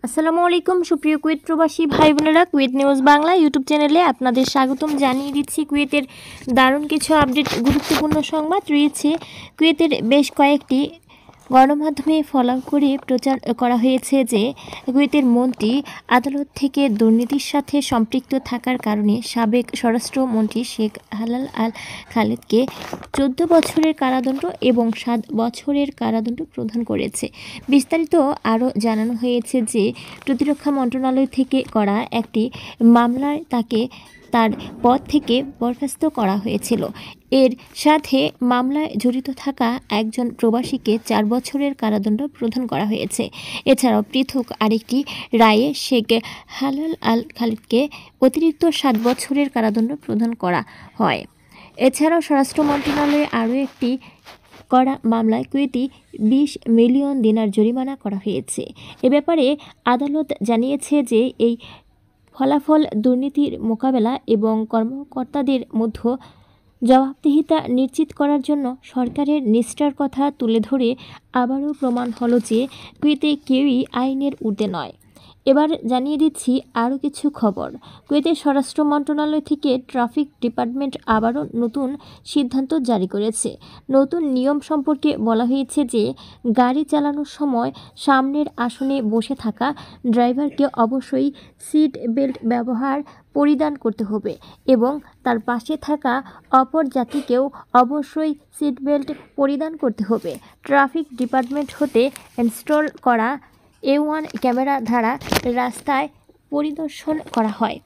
আসসালামু আলাইকুম সুপ্রিয় কুয়েত প্রবাসী ভাই বোনেরা, কুয়েত নিউজ বাংলা ইউটিউব চ্যানেলে আপনাদের স্বাগতম জানিয়ে দিচ্ছি। কুয়েতের দারুণ কিছু আপডেট, গুরুত্বপূর্ণ সংবাদ রয়েছে। কুয়েতের বেশ কয়েকটি গণমাধ্যমে ফলো করে প্রচার করা হয়েছে যে কুয়েতের মন্ত্রী আদালত থেকে দুর্নীতির সাথে সম্পৃক্ত থাকার কারণে সাবেক স্বরাষ্ট্রমন্ত্রী শেখ হালাল আল খালেদকে 14 বছরের কারাদণ্ড এবং 7 বছরের কারাদণ্ড প্রদান করেছে। বিস্তারিত আরও জানানো হয়েছে যে প্রতিরক্ষা মন্ত্রণালয় থেকে করা একটি মামলায় তাকে তার পদ থেকে বরখাস্ত করা হয়েছিল। এর সাথে মামলায় জড়িত থাকা একজন প্রবাসীকে 4 বছরের কারাদণ্ড প্রদান করা হয়েছে। এছাড়াও পৃথক আরেকটি রায়ে শেখ হালাল আল খালেদকে অতিরিক্ত 7 বছরের কারাদণ্ড প্রদান করা হয়। এছাড়াও স্বরাষ্ট্র মন্ত্রণালয়ে আরও একটি করা মামলায় কুয়েতি 20 মিলিয়ন দিনার জরিমানা করা হয়েছে। এ ব্যাপারে আদালত জানিয়েছে যে এই ফলাফল দুর্নীতির মোকাবেলা এবং কর্মকর্তাদের মধ্যে জবাবদিহিতা নিশ্চিত করার জন্য সরকারের নিষ্ঠার কথা তুলে ধরে আবারও প্রমাণ হলো যে কুয়েতে কেউই আইনের ঊর্ধ্বে নয়। এবার জানিয়ে দিচ্ছি আরও কিছু খবর। কুয়েতের স্বরাষ্ট্র মন্ত্রণালয় থেকে ট্রাফিক ডিপার্টমেন্ট আবারও নতুন সিদ্ধান্ত জারি করেছে। নতুন নিয়ম সম্পর্কে বলা হয়েছে যে গাড়ি চালানোর সময় সামনের আসনে বসে থাকা ড্রাইভারকে অবশ্যই সিট বেল্ট পরিধান করতে হবে এবং তার পাশে থাকা অপর যাত্রীকেও অবশ্যই সিট বেল্ট পরিধান করতে হবে। ট্রাফিক ডিপার্টমেন্ট হতে ইনস্টল করা A1 ক্যামেরা দ্বারা রাস্তায় পরিদর্শন করা হয়।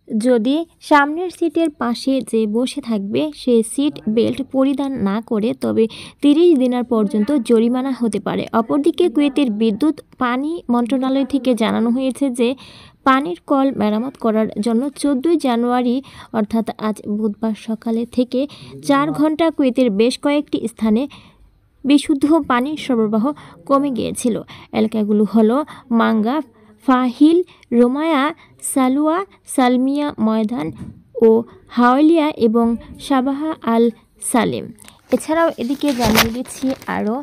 যদি সামনের সিটের পাশে যে বসে থাকবে সে সিট বেল্ট পরিধান না করে তবে 30 দিনের পর্যন্ত জরিমানা হতে পারে। অপরদিকে কুয়েতের বিদ্যুৎ পানি মন্ত্রণালয় থেকে জানানো হয়েছে যে পানির কল মেরামত করার জন্য 14 জানুয়ারি অর্থাৎ আজ বুধবার সকালে থেকে 4 ঘন্টা কুয়েতের বেশ কয়েকটি স্থানে বিশুদ্ধ পানির সরবরাহ কমে গিয়েছিল। এলাকাগুলো হলো মাঙ্গাফ, ফাহিল, রোমায়া, সালুয়া, সালমিয়া ময়দান ও হাওলিয়া এবং সাবাহা আল সালেম। এছাড়াও এদিকে জানিয়ে দিচ্ছি আরও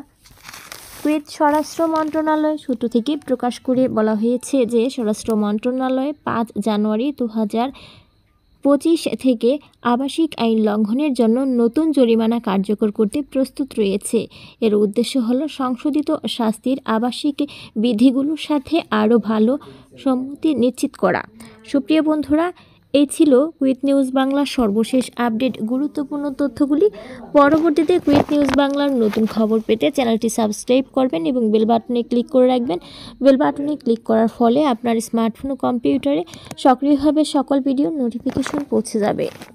কুয়েত স্বরাষ্ট্র মন্ত্রণালয় সূত্র থেকে প্রকাশ করে বলা হয়েছে যে স্বরাষ্ট্র মন্ত্রণালয় 5 জানুয়ারি 2025 থেকে আবাসিক আইন লঙ্ঘনের জন্য নতুন জরিমানা কার্যকর করতে প্রস্তুত রয়েছে। এর উদ্দেশ্য হলো সংশোধিত শাস্তির আবাসিক বিধিগুলোর সাথে আরও ভালো সম্মতি নিশ্চিত করা। সুপ্রিয় বন্ধুরা, এই ছিল কুয়েত নিউজ বাংলার সর্বশেষ আপডেট, গুরুত্বপূর্ণ তথ্যগুলি। পরবর্তীতে কুয়েত নিউজ বাংলার নতুন খবর পেতে চ্যানেলটি সাবস্ক্রাইব করবেন এবং বেল বাটনে ক্লিক করে রাখবেন। বেল বাটনে ক্লিক করার ফলে আপনার স্মার্টফোন ও কম্পিউটারে সক্রিয়ভাবে সকল ভিডিও নোটিফিকেশন পৌঁছে যাবে।